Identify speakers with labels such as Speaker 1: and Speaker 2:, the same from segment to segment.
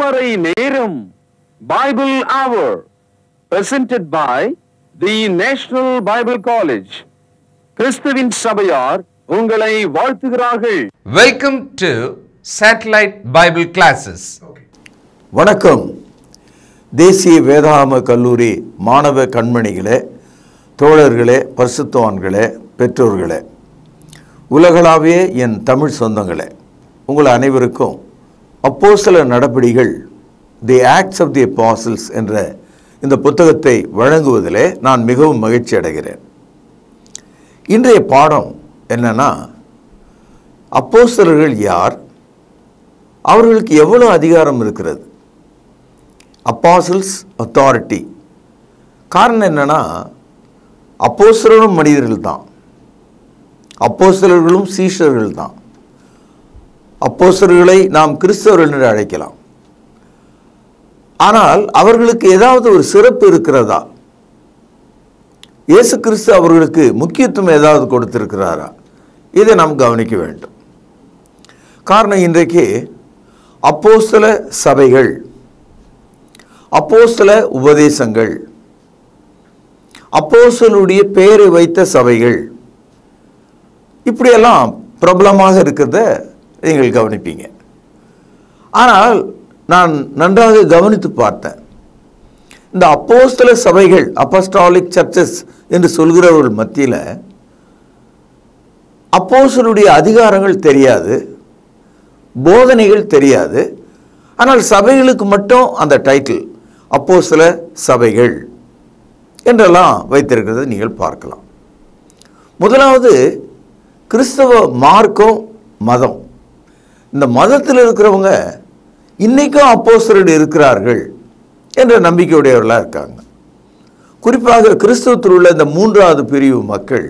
Speaker 1: திருமறை நேரம் Bible Hour presented by the National Bible College. கிறிஸ்துவின் சபையார் உங்களை வாழ்த்துகிறார்கள்.
Speaker 2: Welcome to Satellite Bible Classes.
Speaker 3: வணக்கம். தேசிய வேதாகம கல்லூரி மாணவ கண்மணிகளே, தோழர்களே, பரிசுத்தவான்களே, பெற்றோர்களே, உலகளாவிய என் தமிழ் சொந்தங்களே, உங்கள் அனைவருக்கும் அப்போஸ்தலர் நடபடிகள் தி ஆக்ட்ஸ் ஆஃப் தி அப்போஸ்டல்ஸ் என்ற இந்த புத்தகத்தை வழங்குவதிலே நான் மிகவும் மகிழ்ச்சி அடைகிறேன். இன்றைய பாடம் என்னன்னா, அப்போஸ்தலர்கள் யார், அவர்களுக்கு எவ்வளவு அதிகாரம் இருக்கிறது, அப்போஸ்டல்ஸ் அத்தாரிட்டி. காரணம் என்னன்னா, அப்போஸ்தலரும் மனிதர்கள் தான், அப்போஸ்தலர்களும் சீஷர்கள் தான். அப்போஸ்தலர்களை நாம் கிறிஸ்தவர்கள் என்று அழைக்கலாம். ஆனால் அவர்களுக்கு ஏதாவது ஒரு சிறப்பு இருக்கிறதா? இயேசு கிறிஸ்து அவர்களுக்கு முக்கியத்துவம் ஏதாவது கொடுத்திருக்கிறாரா? இதை நாம் கவனிக்க வேண்டும். காரணம், இன்றைக்கு அப்போஸ்தல சபைகள், அப்போஸ்தல உபதேசங்கள், அப்போஸ்தலருடைய பெயரை வைத்த சபைகள், இப்படியெல்லாம் பிரபலமாக இருக்கிறத நீங்கள் கவனிப்பீங்க. ஆனால் நான் நன்றாக கவனித்து பார்த்தேன். இந்த அப்போஸ்தல சபைகள், அப்போஸ்டாலிக் சர்ச்சஸ் என்று சொல்கிறவர்கள் மத்தியில் அப்போஸ்தலருடைய அதிகாரங்கள் தெரியாது, போதனைகள் தெரியாது. ஆனால் சபைகளுக்கு மட்டும் அந்த டைட்டில் அப்போஸ்தல சபைகள் என்றெல்லாம் வைத்திருக்கிறதை நீங்கள் பார்க்கலாம். முதலாவது, கிறிஸ்தவ மார்க்கம், மதம். இந்த மதத்தில் இருக்கிறவங்க இன்னைக்கும் அப்போஸ்தலர்கள் இருக்கிறார்கள் என்ற நம்பிக்கையுடையவர்களாக இருக்காங்க. குறிப்பாக கிறிஸ்தவத்தில் உள்ள இந்த மூன்றாவது பிரிவு மக்கள்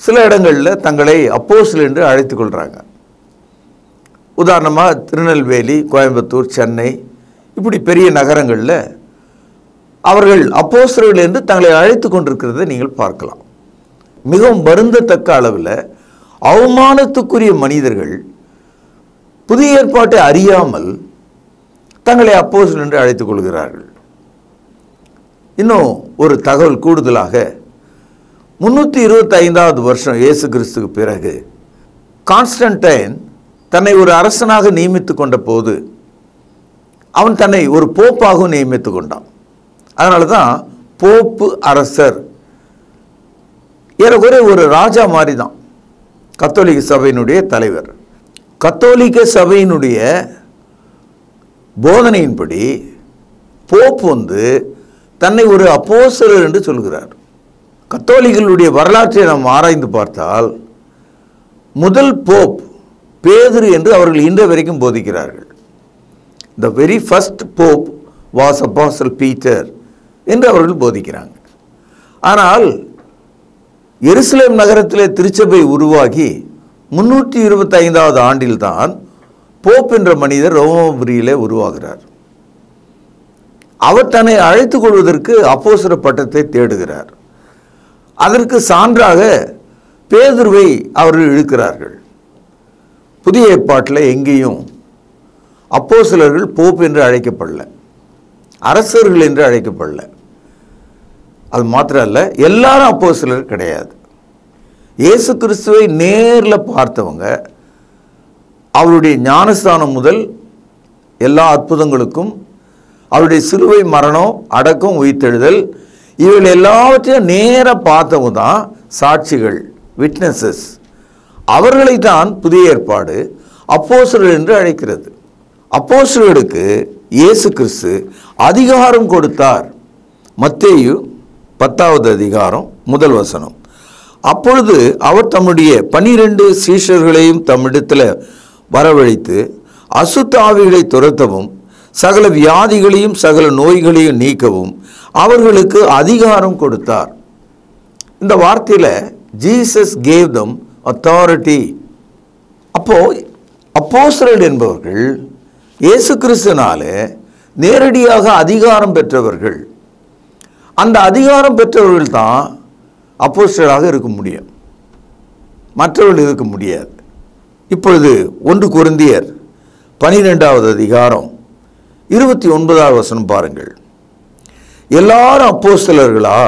Speaker 3: சில இடங்களில் தங்களை அப்போஸ்தலர் என்று அழைத்துக் கொள்கிறாங்க. உதாரணமாக திருநெல்வேலி, கோயம்புத்தூர், சென்னை, இப்படி பெரிய நகரங்களில் அவர்கள் அப்போஸ்தலர்கள் என்று தங்களை அழைத்து கொண்டிருக்கிறதை நீங்கள் பார்க்கலாம். மிகவும் வருந்தத்தக்க அளவில் அவமானத்துக்குரிய மனிதர்கள் புதிய ஏற்பாட்டை அறியாமல் தங்களை அப்போஸ்தலர் என்று அழைத்துக் கொள்கிறார்கள். இன்னும் ஒரு தகவல் கூடுதலாக, 325வது வருஷம் இயேசு கிறிஸ்துக்கு பிறகு கான்ஸ்டன்டைன் தன்னை ஒரு அரசனாக நியமித்து கொண்ட போது அவன் தன்னை ஒரு போப்பாகவும் நியமித்து கொண்டான். அதனால தான் போப்பு அரசர். ஏறக்குறைய ஒரு ராஜா மாதிரி தான் கத்தோலிக்க சபையினுடைய தலைவர். கத்தோலிக்க சபையினுடைய போதனையின்படி போப் தன்னை ஒரு அப்போஸ்தலர் என்று சொல்கிறார். கத்தோலிகளுடைய வரலாற்றை நாம் ஆராய்ந்து பார்த்தால் முதல் போப் பேதுரு என்று அவர்கள் இன்று வரைக்கும் போதிக்கிறார்கள். The very first pope was apostle Peter என்று அவர்கள் போதிக்கிறாங்க. ஆனால் எருசலேம் நகரத்திலே திருச்சபை உருவாகி 325வது ஆண்டில்தான் போப் என்ற மனிதர் ரோமாபுரியிலே உருவாகிறார். அவர் தன்னை அழைத்துக் கொள்வதற்கு அப்போஸ்தலர் பட்டத்தை தேடுகிறார். அதற்கு சான்றாக பேதுருவை அவர்கள் இழுக்கிறார்கள். புதிய ஏற்பாட்டில் எங்கேயும் அப்போஸ்தலர்கள் போப் என்று அழைக்கப்படல, அரசர்கள் என்று அழைக்கப்படல. அது மாத்திரம் அல்ல, எல்லாரும் அப்போஸ்தலர் கிடையாது. இயேசு கிறிஸ்துவை நேரில் பார்த்தவங்க, அவருடைய ஞானஸ்தானம் முதல் எல்லா அற்புதங்களுக்கும், அவருடைய சிலுவை மரணம், அடக்கம், உயிர்த்தெழுதல், இவர்கள் எல்லாவற்றையும் நேராக பார்த்தவங்க தான் சாட்சிகள், விட்னஸஸ். அவர்களை தான் புதிய ஏற்பாடு அப்போஸ்தலர் என்று அழைக்கிறது. அப்போஸ்தலர்களுக்கு இயேசு கிறிஸ்து அதிகாரம் கொடுத்தார். மத்தேயு 10வது அதிகாரம் 1 வசனம். அப்பொழுது அவர் தம்முடைய 12 சீஷர்களையும் தம்மிடத்தில் வரவழைத்து அசுத்த ஆவிகளை துரத்தவும் சகல வியாதிகளையும் சகல நோய்களையும் நீக்கவும் அவர்களுக்கு அதிகாரம் கொடுத்தார். இந்த வார்த்தையில் ஜீசஸ் கேவ் தம் அத்தாரிட்டி. அப்போ அப்போஸ்தலர் என்பவர்கள் இயேசு கிறிஸ்துவினால நேரடியாக அதிகாரம் பெற்றவர்கள். அந்த அதிகாரம் பெற்றவர்கள் தான் அப்போஸ்தலராக இருக்க முடியும், மற்றவர்கள் இருக்க முடியாது. இப்பொழுது 1 கொரிந்தியர் 12வது அதிகாரம் 29வது வசனம் பாருங்கள். எல்லாரும் அப்போஸ்தலர்களா?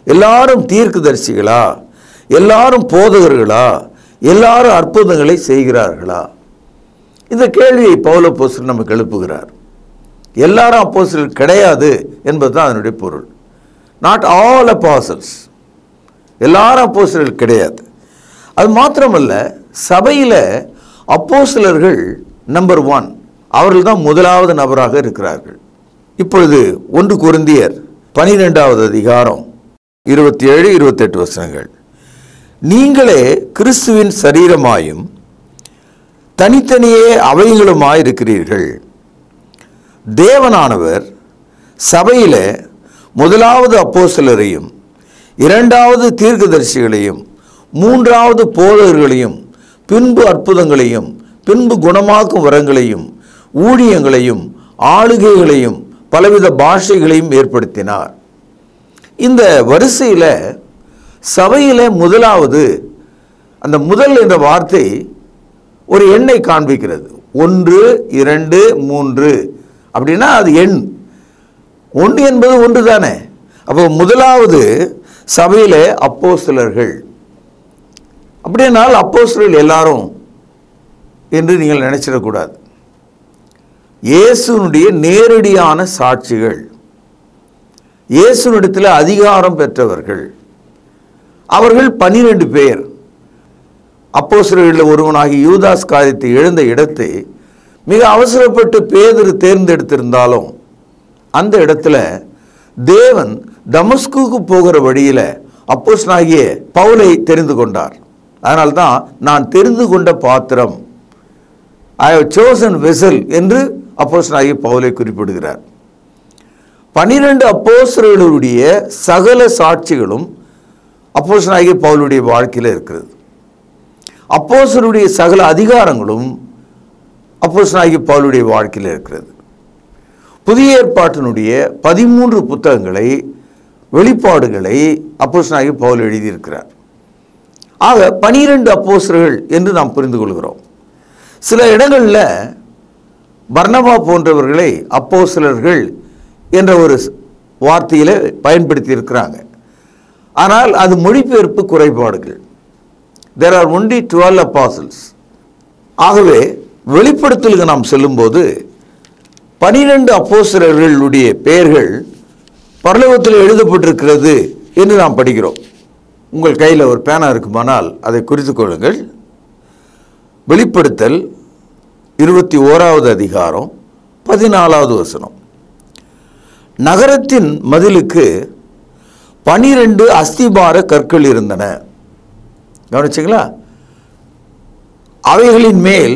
Speaker 3: எல்லாரும் தீர்க்கதரிசிகளா? எல்லாரும் போதகர்களா? எல்லாரும் அற்புதங்களை செய்கிறார்களா? இந்த கேள்வியை பவுல் அப்போஸ்தலர் நமக்கு எழுப்புகிறார். எல்லாரும் அப்போஸ்தலர் கிடையாது என்பதுதான் அதனுடைய பொருள். நாட் ஆல் அப்போஸ்தலர்ஸ், எல்லாரும் அப்போஸ்தலர்கள் கிடையாது. அது மாத்திரமல்ல, சபையில் அப்போஸ்தலர்கள் நம்பர் 1, அவர்கள் தான் முதலாவது நபராக இருக்கிறார்கள். இப்பொழுது 1 கொரிந்தியர் 12வது அதிகாரம் 27-28 வசனங்கள். நீங்களே கிறிஸ்துவின் சரீரமாயும் தனித்தனியே அவயங்களுமாயிருக்கிறீர்கள். தேவனானவர் சபையிலே முதலாவது அப்போஸ்தலரையும், 2வது தீர்க்கதரிசிகளையும், 3வது போதகர்களையும், பின்பு அற்புதங்களையும், பின்பு குணமாக்கும் வரங்களையும், ஊழியங்களையும், ஆளுகைகளையும், பலவித பாஷைகளையும் ஏற்படுத்தினார். இந்த வரிசையில் சபையில் முதலாவது, அந்த முதல் என்ற வார்த்தை ஒரு எண்ணை காண்பிக்கிறது. 1, 2, 3 அப்படின்னா அது எண். 1 என்பது 1 தானே. அப்போ முதலாவது சபையில் அப்போஸ்தலர்கள். அப்படினால் அப்போஸ்தலர்கள் எல்லாரும் என்று நீங்கள் நினைச்சிடக்கூடாது. இயேசுனுடைய நேரடியான சாட்சிகள், இயேசுனிடத்தில் அதிகாரம் பெற்றவர்கள். அவர்கள் 12 பேர். அப்போஸ்தலர்களில் ஒருவனாகி யூதாஸ் காரியத்தை எழுந்த இடத்தை மிக அவசரப்பட்டு பேதுரு தேர்ந்தெடுத்திருந்தாலும் அந்த இடத்துல தேவன் தமஸ்குக்கு போகிற வழியில் அப்போஸ்தலனாகிய பவுலை தெரிந்து கொண்டார். அதனால்தான் நான் தெரிந்து கொண்ட பாத்திரம், ஐ ஹவ் சோசன் வெசல் என்று அப்போஸ்தலனாகிய பவுலை குறிப்பிடுகிறார். 12 அப்போஸ்தலர்களுடைய சகல சாட்சிகளும் அப்போஸ்தலனாகிய பவுலுடைய வாழ்க்கையில் இருக்கிறது. அப்போஸ்தலருடைய சகல அதிகாரங்களும் அப்போஸ்தலனாகிய பவுலுடைய வாழ்க்கையில் இருக்கிறது. புதிய ஏற்பாட்டினுடைய 13 புத்தகங்களை, வெளிப்பாடுகளை அப்போஸ்தலனாகிய பவுல் எழுதியிருக்கிறார். ஆக 12 அப்போஸ்தலர்கள் என்று நாம் புரிந்து கொள்கிறோம். சில இடங்களில் பர்னபா போன்றவர்களை அப்போஸ்தலர்கள் என்ற ஒரு வார்த்தையில் பயன்படுத்தி இருக்கிறாங்க. ஆனால் அது மொழிபெயர்ப்பு குறைபாடுகள். There are only 12 apostles. ஆகவே வெளிப்படுத்தலுக்கு நாம் செல்லும்போது 12 அப்போஸ்தலர்களுடைய பெயர்கள் பரலோகத்தில் எழுதப்பட்டிருக்கிறது என்று நாம் படிக்கிறோம். உங்கள் கையில் ஒரு பேனா இருக்குமானால் அதை குறித்து கொள்ளுங்கள். வெளிப்படுத்தல் 21வது அதிகாரம் 14வது வசனம். நகரத்தின் மதிலுக்கு 12 அஸ்திபார கற்கள் இருந்தன. கவனிச்சிங்களா? அவைகளின் மேல்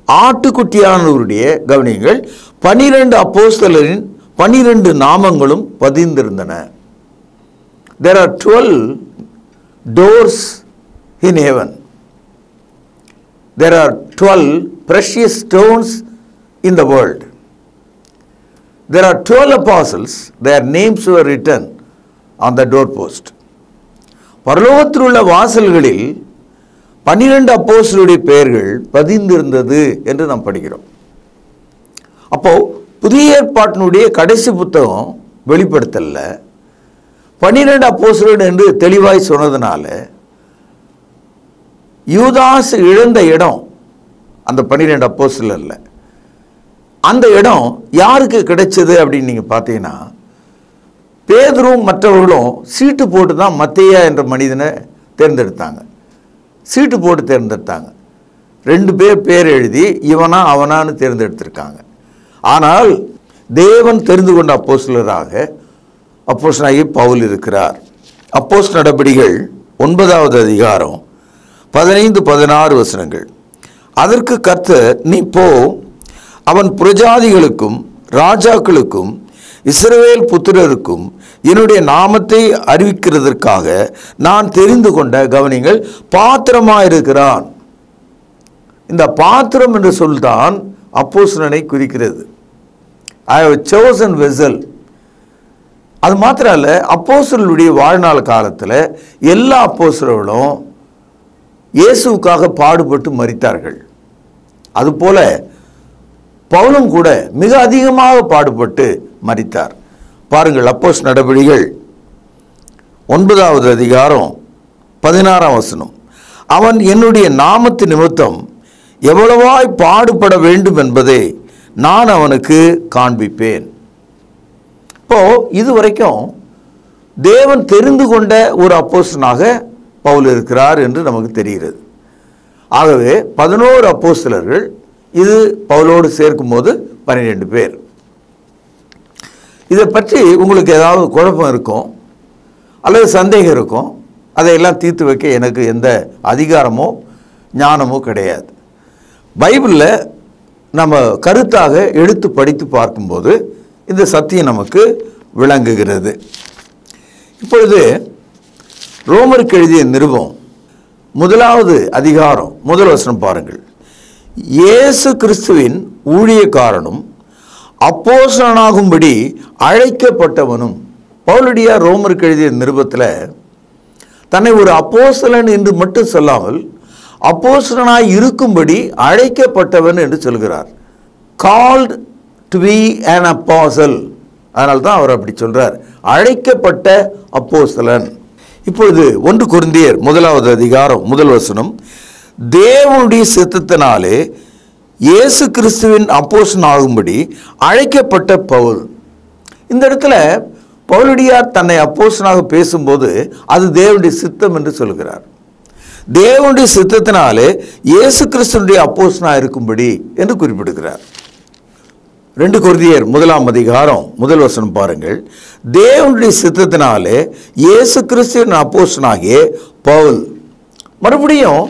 Speaker 3: ஆட்டுக்குட்டியானவருடைய, கவனிங்கள், 12 அப்போஸ்தலரின் 12 நாமங்களும் பதிந்திருந்தன. There are 12 doors in heaven. There are 12 precious stones in the world. There are 12 apostles. Their names were written on the doorpost. பரலோகத்தில் உள்ள வாசல்களில் 12 அப்போஸ்தலருடைய பெயர்கள் பதிந்திருந்தது என்று நாம் படிக்கிறோம். அப்போ புதிய ஏற்பாட்டினுடைய கடைசி புத்தகம் வெளிப்படுத்தல 12 அப்போஸ்தலர்கள் என்று தெளிவாய் சொன்னதுனால யூதாஸ் இழந்த இடம் அந்த 12 அப்போஸ்தலர்ல, அந்த இடம் யாருக்கு கிடைச்சது அப்படின்னு நீங்க பார்த்தீங்கன்னா, பேதுரும் மற்றவர்களும் சீட்டு போட்டு தான் மத்தேயா என்ற மனிதனை தேர்ந்தெடுத்தாங்க. சீட்டு போட்டு தேர்ந்தெடுத்தாங்க. 2 பேர் பேர் எழுதி இவனா அவனான்னு தேர்ந்தெடுத்திருக்காங்க. ஆனால் தேவன் தெரிந்து கொண்ட அப்போஸ்தலராக அப்போஸ்தலனாகிய பவுல் இருக்கிறார். அப்போஸ்தல நடபடிகள் 9வது அதிகாரம் 15-16 வசனங்கள். அதற்கு கர்த்தர், நீ போ, அவன் புரஜாதிகளுக்கும் ராஜாக்களுக்கும் இஸ்ரவேல் புத்திரருக்கும் என்னுடைய நாமத்தை அறிவிக்கிறதற்காக நான் தெரிந்து கொண்ட, கவனிங்கள், பாத்திரமாயிருக்கிறான். இந்த பாத்திரம் என்று சொல்தான் அப்போஸ்தலனை குறிக்கிறது. I have chosen vessel. அது மாத்திரம் அல்ல, அப்போஸ்தலருடைய வாழ்நாள் காலத்தில் எல்லா அப்போஸ்தலர்களும் இயேசுவுக்காக பாடுபட்டு மரித்தார்கள். அதுபோல பவுலும் கூட மிக அதிகமாக பாடுபட்டு மரித்தார். பாருங்கள், அப்போஸ்தலர் நடபடிகள் 9வது அதிகாரம் 16ஆம் வசனம். அவன் என்னுடைய நாமத்து நிமித்தம் எவ்வளவாய் பாடுபட வேண்டும் என்பதை நான் அவனுக்கு காண்பிப்பேன். இப்போ இதுவரைக்கும் தேவன் தெரிந்து கொண்ட ஒரு அப்போஸ்தலனாக பவுல் இருக்கிறார் என்று நமக்கு தெரிகிறது. ஆகவே 11 அப்போஸ்தலர்கள், இது பவுலோடு சேர்க்கும்போது 12 பேர். இதை பற்றி உங்களுக்கு ஏதாவது குழப்பம் இருக்கும் அல்லது சந்தேகம் இருக்கும், அதையெல்லாம் தீர்த்து வைக்க எனக்கு எந்த அதிகாரமோ ஞானமோ கிடையாது. பைபிளில் நம்ம கருத்தாக எடுத்து படித்து பார்க்கும்போது இந்த சத்தியம் நமக்கு விளங்குகிறது. இப்பொழுது ரோமருக்கு எழுதிய நிருபம் 1வது அதிகாரம் 1 வசனம் பாருங்கள். இயேசு கிறிஸ்துவின் ஊழியக்காரனும் அப்போஸ்தலனாகும்படி அழைக்கப்பட்டவனும். பவுலடியார் ரோமருக்கு எழுதிய நிருபத்தில் தன்னை ஒரு அப்போஸ்தலன் என்று மட்டும் சொல்லாமல் அப்போஸ்தலனாய் இருக்கும்படி அழைக்கப்பட்டவன் என்று சொல்கிறார். Called to be an apostle. அதனால தான் அவர் அப்படி சொல்றார், அழைக்கப்பட்ட அப்போஸ்தலன். இப்பொழுது 1 கொரிந்தியர் 1வது அதிகாரம் 1 வசனம். தேவனுடைய சித்தத்தினாலே இயேசு கிறிஸ்துவின் அப்போஸ்தலன் ஆகும்படி அழைக்கப்பட்ட பவுல். இந்த இடத்துல பவுலடியார் தன்னை அப்போஸ்தலனாக பேசும்போது அது தேவனுடைய சித்தம் என்று சொல்கிறார். தேவனுடைய சித்தத்தினாலே இயேசு கிறிஸ்துவினுடைய அப்போஸ்தலனாக இருக்கும்படி என்று குறிப்பிடுகிறார். 2 கொரிந்தியர் 1ஆம் அதிகாரம் 1 வசனம் பாருங்கள். தேவனுடைய சித்தத்தினாலே இயேசு கிறிஸ்துவின் அப்போஸ்தலனாகிய பவுல். மறுபடியும்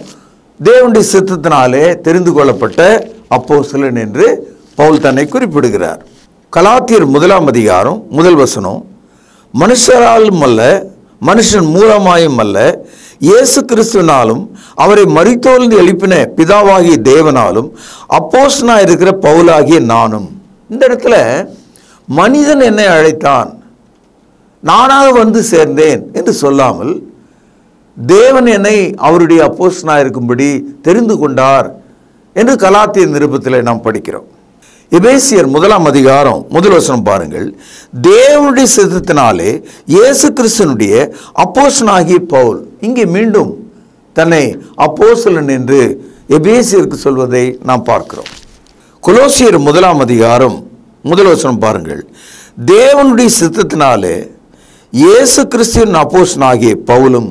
Speaker 3: தேவனுடைய சித்தத்தினாலே தெரிந்து கொள்ளப்பட்ட அப்போஸ்தலன் என்று பவுல் தன்னை குறிப்பிடுகிறார். கலாத்தியர் 1ஆம் அதிகாரம் 1 வசனம். மனுஷராலும் அல்ல, மனுஷன் மூலமாயும் அல்ல, இயேசு கிறிஸ்துவினாலும் அவரை மரித்தோரிலிருந்து எழுப்பின பிதாவாகிய தேவனாலும் அப்போஸ்தலனாய் இருக்கிற பவுலாகிய நானும். இந்த இடத்துல மனிதன் என்னை அழைத்தான், நானாக வந்து சேர்ந்தேன் என்று சொல்லாமல் தேவன் என்னை அவருடைய அப்போஸ்தலனாய் இருக்கும்படி தெரிந்து கொண்டார் என்று கலாத்தியர் நிருபத்தில் நாம் படிக்கிறோம். எபேசியர் 1ஆம் அதிகாரம் 1 வசனம் பாருங்கள். தேவனுடைய சித்தத்தினாலே இயேசு கிறிஸ்துவினுடைய அப்போஸ்தலனாகிய பவுல். இங்கே மீண்டும் தன்னை அப்போஸ்தலன் என்று எபேசியருக்கு சொல்வதை நாம் பார்க்கிறோம். கொலோசியர் 1ஆம் அதிகாரம் 1 வசனம் பாருங்கள். தேவனுடைய சித்தத்தினாலே இயேசு கிறிஸ்துவின் அப்போஸ்தலனாகிய பவுலும்.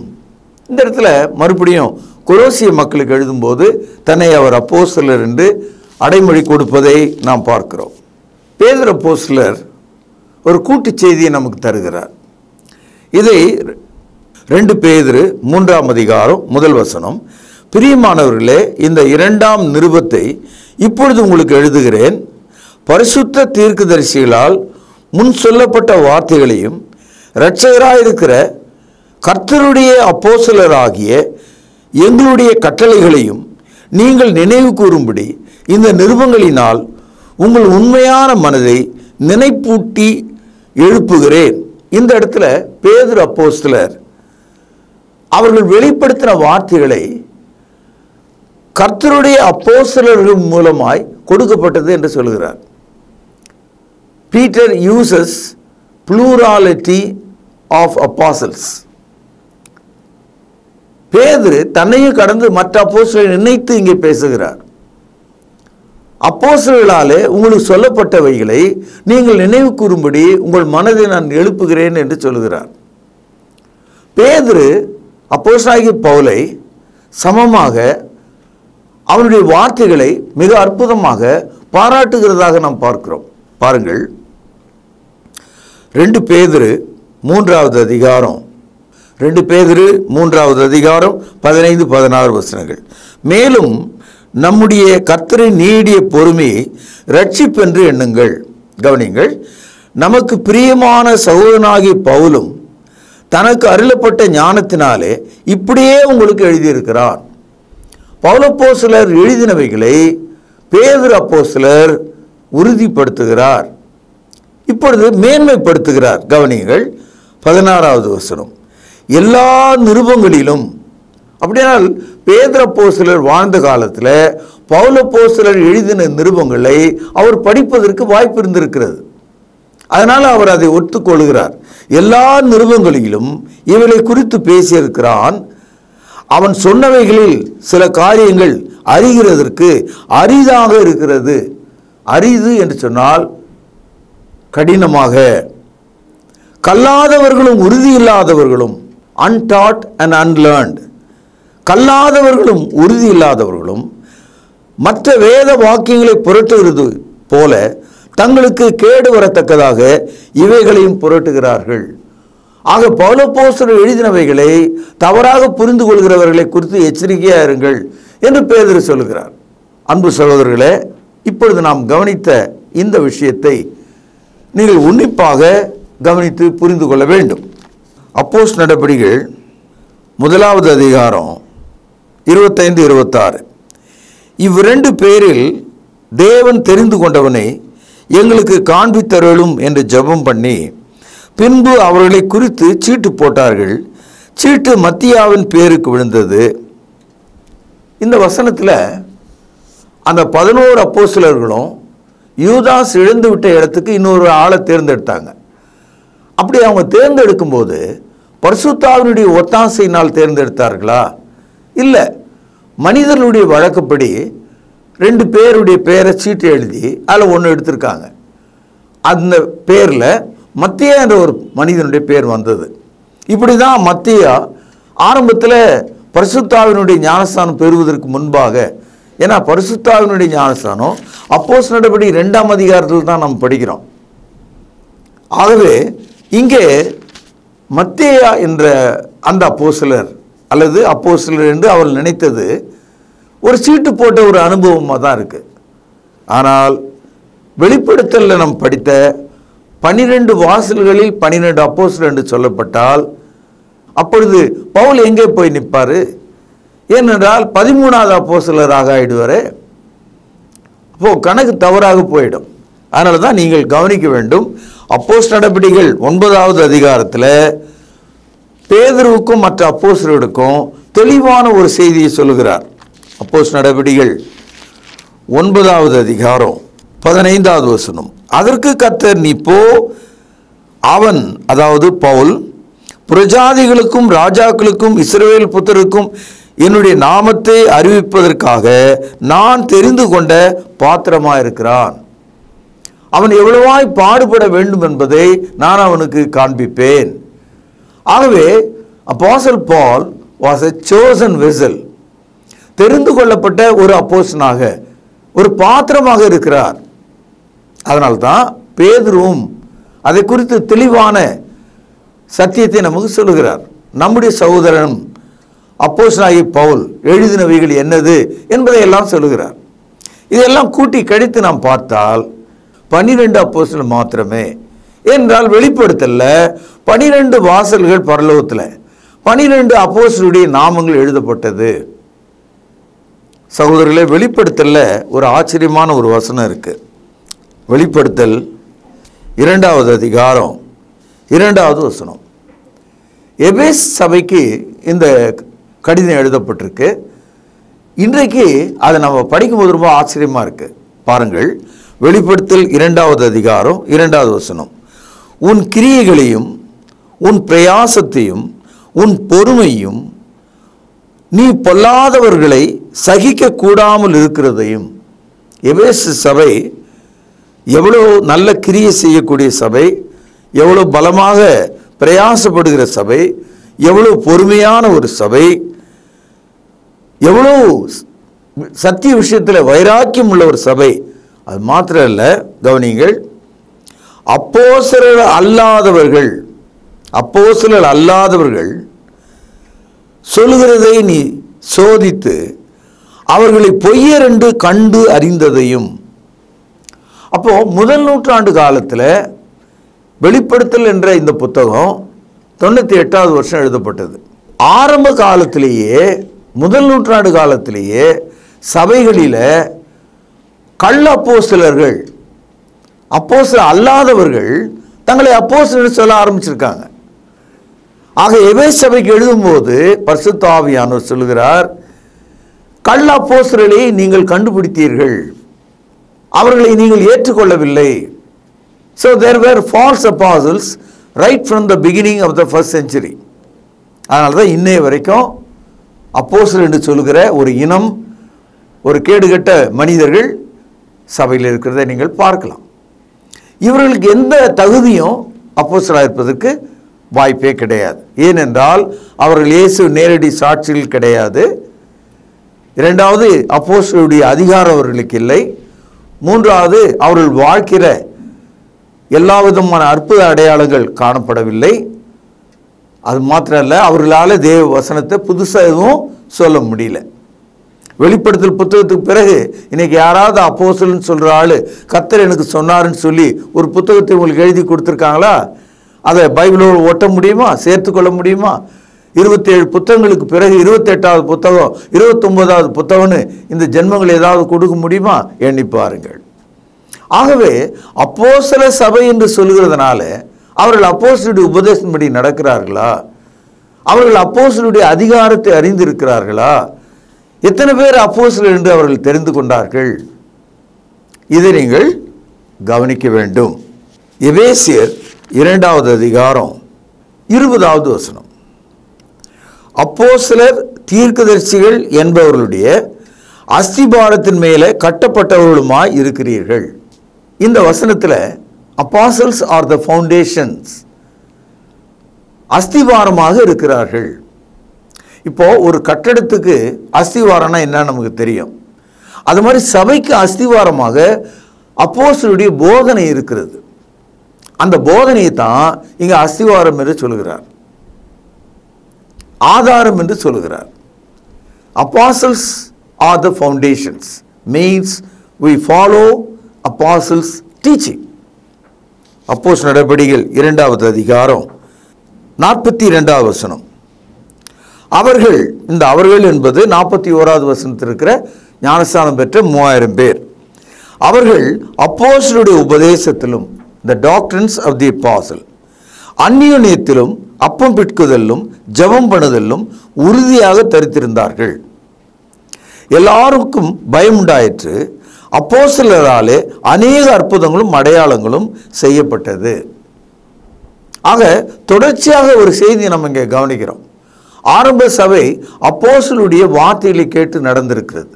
Speaker 3: இந்த இடத்துல மறுபடியும் கொலோசிய மக்களுக்கு எழுதும்போது தன்னை அவர் அப்போஸ்தலர் என்று அடைமொழி கொடுப்பதை நாம் பார்க்கிறோம். பேதுரு அப்போஸ்தலர் ஒரு கூட்டு செய்தியை நமக்கு தருகிறார். இதை 2 பேதுரு 3ஆம் அதிகாரம் 1 வசனம். பிரியமானவர்களே, இந்த 2ஆம் நிருபத்தை இப்பொழுது உங்களுக்கு எழுதுகிறேன். பரிசுத்த தீர்க்கதரிசிகளால் முன் சொல்லப்பட்ட வார்த்தைகளையும் இரட்சகராயிருக்கிற கர்த்தருடைய அப்போஸ்தலராகிய எங்களுடைய கட்டளைகளையும் நீங்கள் நினைவு கூறும்படி இந்த நிருபங்களினால் உங்கள் உண்மையான மனதை நினைப்பூட்டி எழுப்புகிறேன். இந்த இடத்துல பேதுரு அப்போஸ்தலர் அவர்கள் வெளிப்படுத்தின வார்த்தைகளை கர்த்தருடைய அப்போஸ்தலர்கள் மூலமாய் கொடுக்கப்பட்டது என்று சொல்கிறார். Peter uses plurality of apostles. பேதுரு தன்னையும் கடந்து மற்ற அப்போஸ்தலரை நினைத்து இங்கே பேசுகிறார். அப்போஸ்தலர்களாலே உங்களுக்கு சொல்லப்பட்டவைகளை நீங்கள் நினைவு கூறும்படி உங்கள் மனதை நான் எழுப்புகிறேன் என்று சொல்கிறார். பேதுரு அப்போஸ்தலனாகிய பவுலை சமமாக அவனுடைய வார்த்தைகளை மிக அற்புதமாக பாராட்டுகிறதாக நாம் பார்க்கிறோம். பாருங்கள், 2 பேதுரு 3ஆவது அதிகாரம் 2 பேதுரு 3ஆவது அதிகாரம் 15-16 வசனங்கள். மேலும் நம்முடைய கர்த்தரின் நீடிய பொறுமையை இரட்சிப்பென்று எண்ணுங்கள். கவனிங்கள், நமக்கு பிரியமான சகோதரனாகிய பவுலும் தனக்கு அருளப்பட்ட ஞானத்தினாலே இப்படியே உங்களுக்கு எழுதியிருக்கிறான். பவுலப்போஸ்தலர் எழுதினவைகளை பேதுரு அப்போஸ்தலர் உறுதிப்படுத்துகிறார். இப்பொழுது மேன்மைப்படுத்துகிறார். கவனிங்கள், 16வது வசனம். எல்லா நிருபங்களிலும். அப்படியானால் பேதுரு அப்போஸ்தலர் வாழ்ந்த காலத்தில் பவுல் அப்போஸ்தலர் எழுதின நிருபங்களை அவர் படிப்பதற்கு வாய்ப்பு இருந்திருக்கிறது. அதனால் அவர் அதை ஒத்துக்கொள்கிறார். எல்லா நிருபங்களிலும் இவளை குறித்து பேசியிருக்கிறான். அவன் சொன்னவைகளில் சில காரியங்கள் அறிகிறதற்கு அரிதாக இருக்கிறது. அரிது என்று சொன்னால் கடினமாக, கல்லாதவர்களும் உறுதி இல்லாதவர்களும், untaught and unlearned, கல்லாதவர்களும் உறுதி இல்லாதவர்களும் மற்ற வேத வாக்கியங்களை புரட்டுகிறது போல தங்களுக்கு கேடு வரத்தக்கதாக இவைகளையும் புரட்டுகிறார்கள். ஆக பவுல் அப்போஸ்தலர் எழுதினவைகளை தவறாக புரிந்து கொள்கிறவர்களை குறித்து எச்சரிக்கையாக இருங்கள் என்று பேதுரு சொல்கிறார். அன்பு சகோதரர்களே, இப்பொழுது நாம் கவனித்த இந்த விஷயத்தை நீங்கள் உன்னிப்பாக கவனித்து புரிந்து கொள்ள வேண்டும். அப்போஸ்தலர் நடபடிகள் 1வது அதிகாரம் 25-26. இவ்விரண்டு பேரில் தேவன் தெரிந்து கொண்டவனை எங்களுக்கு காண்பித்தருளும் என்று ஜெபம் பண்ணி பின்பு அவர்களை குறித்து சீட்டு போட்டார்கள். சீட்டு மத்தியாவின் பேருக்கு விழுந்தது. இந்த வசனத்தில் அந்த 11 அப்போஸ்தலர்களும் யூதாஸ் இழந்து விட்ட இடத்துக்கு இன்னொரு ஆளை தேர்ந்தெடுத்தாங்க. அப்படி அவங்க தேர்ந்தெடுக்கும் போது பரிசுத்தாவினுடைய ஒத்தாசையினால் தேர்ந்தெடுத்தார்களா? இல்லை. மனிதர்களுடைய வழக்கப்படி 2 பேருடைய பேரை சீட்டு எழுதி அதில் ஒன்று எடுத்திருக்காங்க. அந்த பேரில் மத்தியா என்ற ஒரு மனிதனுடைய பேர் வந்தது. இப்படி தான் மத்தியா ஆரம்பத்தில் பரிசுத்தாவினுடைய ஞானஸ்தானம் பெறுவதற்கு முன்பாக, ஏன்னா பரிசுத்தாவினுடைய ஞானஸ்தானம் அப்போஸ்தலர் நடபடி 2ஆம் அதிகாரத்தில் தான் நாம் படிக்கிறோம். ஆகவே இங்கே மத்தேயா என்ற அந்த அப்போஸ்தலர் அல்லது அப்போஸ்தலர் என்று அவர் நினைத்தது ஒரு சீட்டு போட்ட ஒரு அனுபவமாக தான் இருக்குது. ஆனால் வெளிப்படுத்தலில் நாம் படித்த 12 வாசல்களில் 12 அப்போஸ்தலர் என்று சொல்லப்பட்டால் அப்பொழுது பவுல் எங்கே போய் நிற்பார்? ஏனென்றால் 13வது அப்போஸ்தலராக ஆயிடுவார். அப்போது கணக்கு தவறாக போயிடும். அதனால தான் நீங்கள் கவனிக்க வேண்டும். அப்போஸ்தலர் நடபடிகள் 9வது அதிகாரத்தில் பேதுருவுக்கும் மற்ற அப்போஸ்தலர்களுக்கும் தெளிவான ஒரு செய்தியை சொல்லுகிறார். அப்போஸ்தலர் நடபடிகள் 9வது அதிகாரம் 15வது வசனம். அதற்கு கர்த்தர், நீ போ, அவன், அதாவது பவுல், புரஜாதிகளுக்கும் ராஜாக்களுக்கும் இஸ்ரவேல் புத்தருக்கும் என்னுடைய நாமத்தை அறிவிப்பதற்காக நான் தெரிந்து கொண்ட பாத்திரமாயிருக்கிறான். அவன் எவ்வளவாய் பாடுபட வேண்டும் என்பதை நான் அவனுக்கு காண்பிப்பேன். ஆகவே அப்போஸ்தலர் பால் வாஸ் எ chosen vessel, தெரிந்து கொள்ளப்பட்ட ஒரு அப்போஸ்தலனாக, ஒரு பாத்திரமாக இருக்கிறார். அதனால்தான் பேதுருவும் அதை குறித்து தெளிவான சத்தியத்தை நமக்கு சொல்லுகிறார். நம்முடைய சகோதரன் அப்போஸ்தலனாகிய பவுல் எழுதினவைகள் என்னது என்பதை எல்லாம் சொல்லுகிறார். இதெல்லாம் கூட்டி கழித்து நாம் பார்த்தால் 12 அப்போஸ்தலர் மாத்திரமே. என்றால் வெளிப்படுத்தல 12 வாசல்கள் பரலோகத்தில் 12 அப்போஸ்தலருடைய நாமங்கள் எழுதப்பட்டது. சகோதரர்களே, வெளிப்படுத்தல ஒரு ஆச்சரியமான ஒரு வசனம் இருக்கு. வெளிப்படுத்தல் 2வது அதிகாரம் 2வது வசனம். எபேஸ் சபைக்கு இந்த கடிதம் எழுதப்பட்டிருக்கு. இன்றைக்கு அதை நம்ம படிக்கும்போது ரொம்ப ஆச்சரியமாக இருக்குது. பாருங்கள், வெளிப்படுத்தல் 2வது அதிகாரம் 2வது வசனம். உன் கிரியைகளையும் உன் பிரயாசத்தையும் உன் பொறுமையும் நீ பொல்லாதவர்களை சகிக்க கூடாமல் இருக்கிறதையும். எபேசு சபை எவ்வளோ நல்ல கிரியை செய்யக்கூடிய சபை, எவ்வளோ பலமாக பிரயாசப்படுகிற சபை, எவ்வளோ பொறுமையான ஒரு சபை, எவ்வளோ சத்திய விஷயத்தில் வைராக்கியம் உள்ள ஒரு சபை. அது மாத்திரம் இல்லை, கவனிங்கள், அப்போஸ்தலர் அல்லாதவர்கள் சொல்லுகிறதை நீ சோதித்து அவர்களை பொய்யர் என்று கண்டு அறிந்ததையும். அப்போ முதல் நூற்றாண்டு காலத்தில் வெளிப்படுத்தல் என்ற இந்த புத்தகம் 98வது வருஷம் எழுதப்பட்டது. ஆரம்ப காலத்திலேயே, முதல் நூற்றாண்டு காலத்திலேயே சபைகளில் கள்ள அப்போஸ்தலர்கள், அப்போஸ்தலர் அல்லாதவர்கள் தங்களை அப்போஸ்தலர் சொல்ல ஆரம்பிச்சிருக்காங்க. ஆக எபேசு சபைக்கு எழுதும்போது பரிசுத்த ஆவியானவர் சொல்லுகிறார், கள்ள அப்போஸ்தலரை நீங்கள் கண்டுபிடித்தீர்கள், அவர்களை நீங்கள் ஏற்றுக்கொள்ளவில்லை. So there were false apostles right from the beginning of the first century. அதனால தான் இன்னைய வரைக்கும் அப்போஸ்தலர் என்று சொல்லுகிற ஒரு இனம், ஒரு கேடுகட்ட மனிதர்கள் சபையில் இருக்கிறதை நீங்கள் பார்க்கலாம். இவர்களுக்கு எந்த தகுதியும் அப்போஸ்தலராக இருப்பதற்கு வாய்ப்பே கிடையாது. ஏனென்றால் அவர்கள் இயேசு நேரடி சாட்சிகள் கிடையாது. இரண்டாவது, அப்போஸ்தலருடைய அதிகாரம் அவர்களுக்கு இல்லை. மூன்றாவது, அவர்கள் வாழ்க்கிற எல்லா விதமான அற்புத அடையாளங்கள் காணப்படவில்லை. அது மாத்திரமல்ல, அவர்களால் தேவ வசனத்தை புதுசாக எதுவும் சொல்ல முடியல. வெளிப்படுத்தல் புத்தகத்துக்கு பிறகு இன்னைக்கு யாராவது அப்போஸ்தலன்னு சொல்கிற ஆள் கர்த்தர் எனக்கு சொன்னாருன்னு சொல்லி ஒரு புத்தகத்தை உங்களுக்கு எழுதி கொடுத்துருக்காங்களா? அதை பைபிளோடு ஒட்ட முடியுமா? சேர்த்துக்கொள்ள முடியுமா? 27 புத்தகங்களுக்கு பிறகு 28வது புத்தகம் 29வது புத்தகம்னு இந்த ஜென்மங்கள் ஏதாவது கொடுக்க முடியுமா? எண்ணி பாருங்கள். ஆகவே அப்போஸ்தல சபை என்று சொல்லுகிறதுனால அவர்கள் அப்போஸ்தலருடைய உபதேசப்படி நடக்கிறார்களா? அவர்கள் அப்போஸ்தலருடைய அதிகாரத்தை அறிந்திருக்கிறார்களா? எத்தனை பேர் அப்போஸ்தலர் என்று அவர்கள் தெரிந்து கொண்டார்கள்? இதை நீங்கள் கவனிக்க வேண்டும். எபேசியர் 2வது அதிகாரம் 20வது வசனம். அப்போஸ்தலர் தீர்க்கதரிசிகள் என்பவர்களுடைய அஸ்திபாரத்தின் மேலே கட்டப்பட்டவர்களுமாய் இருக்கிறீர்கள். இந்த வசனத்தில் apostles are the foundations, அஸ்திவாரமாக இருக்கிறார்கள். இப்போ ஒரு கட்டடத்துக்கு அஸ்திவாரம்னா என்ன நமக்கு தெரியும். அது மாதிரி சபைக்கு அஸ்திவாரமாக அப்போஸ்தலருடைய போதனை இருக்கிறது. அந்த போதனையை தான் இங்க அஸ்திவாரம் என்று சொல்கிறார், ஆதாரம் என்று சொல்கிறார். Apostles are the foundations, means we follow apostles teaching. அப்போஸ்தலர் நடபடிகள் 2வது அதிகாரம் 42வது வசனம். அவர்கள், இந்த அவர்கள் என்பது 41வது வசனத்தில் இருக்கிற ஞானஸ்நானம் பெற்ற 3000 பேர். அவர்கள் அப்போஸ்தலருடைய உபதேசத்திலும், the doctrines of the apostle, அந்நியோன்யத்திலும் அப்பம் பிட்குதலும் ஜெபம் பண்ணுதலும் உறுதியாக தரித்திருந்தார்கள். எல்லாருக்கும் பயம் உண்டாயிற்று. அப்போஸ்தலராலே அநேக அற்புதங்களும் அடையாளங்களும் செய்யப்பட்டது. ஆக தொடர்ச்சியாக ஒரு செய்தியை நம்ம இங்கே கவனிக்கிறோம். ஆரம்ப சபை அப்போஸ்தலருடைய வார்த்தைகளை கேட்டு நடந்திருக்கிறது.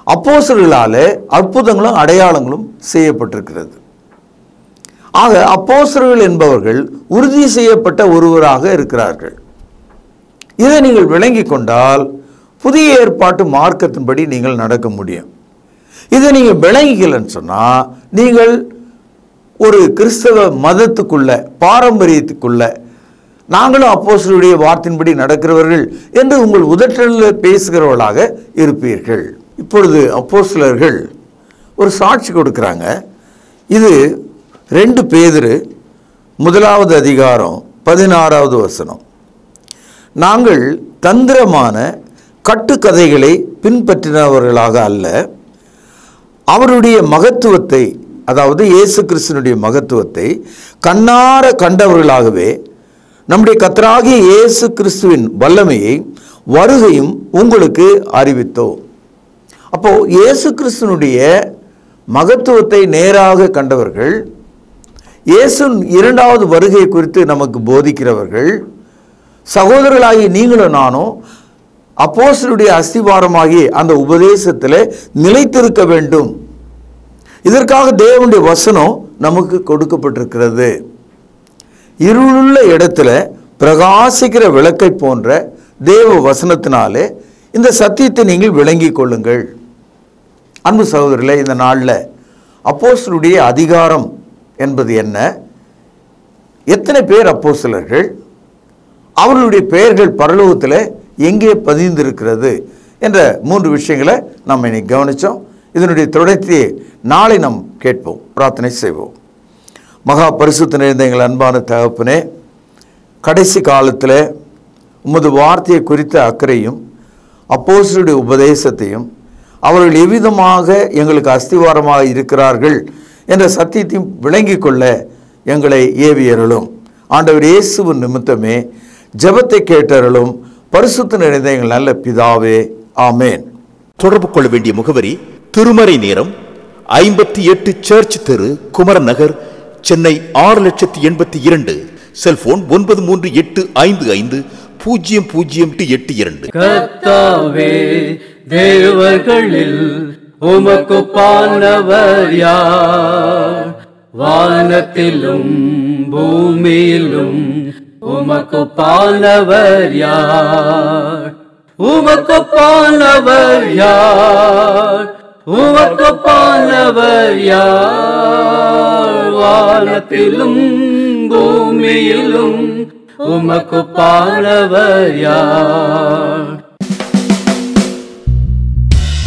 Speaker 3: அப்போஸ்தலர்களாலே அற்புதங்களும் அடையாளங்களும் செய்யப்பட்டிருக்கிறது. ஆக அப்போஸ்தலர்கள் என்பவர்கள் உறுதி செய்யப்பட்ட ஒருவராக இருக்கிறார்கள். இதை நீங்கள் விளங்கி கொண்டால் புதிய ஏற்பாட்டு மார்க்கத்தின்படி நீங்கள் நடக்க முடியும். இதை நீங்கள் விளங்கிக்கலன்னு சொன்னால் நீங்கள் ஒரு கிறிஸ்தவ மதத்துக்குள்ள, பாரம்பரியத்துக்குள்ள, நாங்களும் அப்போஸ்தலருடைய வார்த்தையின்படி நடக்கிறவர்கள் என்று உங்கள் உதட்டலில் பேசுகிறவர்களாக இருப்பீர்கள். இப்பொழுது அப்போஸ்தலர்கள் ஒரு சாட்சி கொடுக்குறாங்க. இது 2 பேதுரு 1வது அதிகாரம் 16வது வசனம். நாங்கள் தந்திரமான கட்டுக்கதைகளை பின்பற்றினவர்களாக அல்ல, அவருடைய மகத்துவத்தை, அதாவது இயேசு கிறிஸ்துவினுடைய மகத்துவத்தை கண்ணார கண்டவர்களாகவே நம்முடைய கர்த்தராகிய இயேசு கிறிஸ்துவின் வல்லமையை வருகையும் உங்களுக்கு அறிவித்தோம். அப்போ இயேசு கிறிஸ்துவினுடைய மகத்துவத்தை நேராக கண்டவர்கள், இயேசு 2வது வருகை குறித்து நமக்கு போதிக்கிறவர்கள், சகோதரர்களாகிய நீங்களும் நானும் அப்போஸ்தலருடைய அஸ்திவாரமாகி அந்த உபதேசத்தில் நிலைத்திருக்க வேண்டும். இதற்காக தேவனுடைய வசனம் நமக்கு கொடுக்கப்பட்டிருக்கிறது. இருளுள்ள இடத்துல பிரகாசிக்கிற விளக்கை போன்ற தேவ வசனத்தினாலே இந்த சத்தியத்தை நீங்கள் விளங்கி கொள்ளுங்கள். அன்பு சகோதரர்களே, இந்த நாளில் அப்போஸ்தலருடைய அதிகாரம் என்பது என்ன? எத்தனை பேர் அப்போஸ்தலர்கள்? அவர்களுடைய பெயர்கள் பரலோகத்தில் எங்கே பதிந்திருக்கிறது என்ற 3 விஷயங்களை நம்ம இன்னைக்கு கவனித்தோம். இதனுடைய தொடர்ச்சியை நாளை நாம் கேட்போம். பிரார்த்தனை செய்வோம். மகா பரிசுத்த நிறைந்த எங்கள் அன்பான தகப்பனே, கடைசி காலத்தில் உமது வார்த்தையை குறித்த அக்கறையும் அப்போஸ்தலருடைய உபதேசத்தையும் அவர்கள் எவ்விதமாக எங்களுக்கு அஸ்திவாரமாக இருக்கிறார்கள் என்ற சத்தியத்தையும் விளங்கி கொள்ள எங்களை ஏவியருளும். ஆண்டவர் இயேசுவின் நிமித்தமே ஜெபத்தை கேட்டருளும். பரிசுத்த நிறைந்த எங்கள் நல்ல பிதாவே, ஆமேன்.
Speaker 4: தொடர்பு கொள்ள வேண்டிய முகவரி: திருமறை நேரம், 58 சர்ச் தெரு, குமரன் நகர், சென்னை 6,82,000. செல்போன் 9385500882.
Speaker 5: கர்த்தாவே, தேவர்களில் உமக்குப்பானவர் யார்? வானத்திலும் பூமியிலும் உமக்குப்பானவர் யார்? உமக்குப்பானவர் யார்? உமக்குப்பானவர் யார்? வானத்திலும் பூமியிலும் உமக்குப்பானவர் யார்?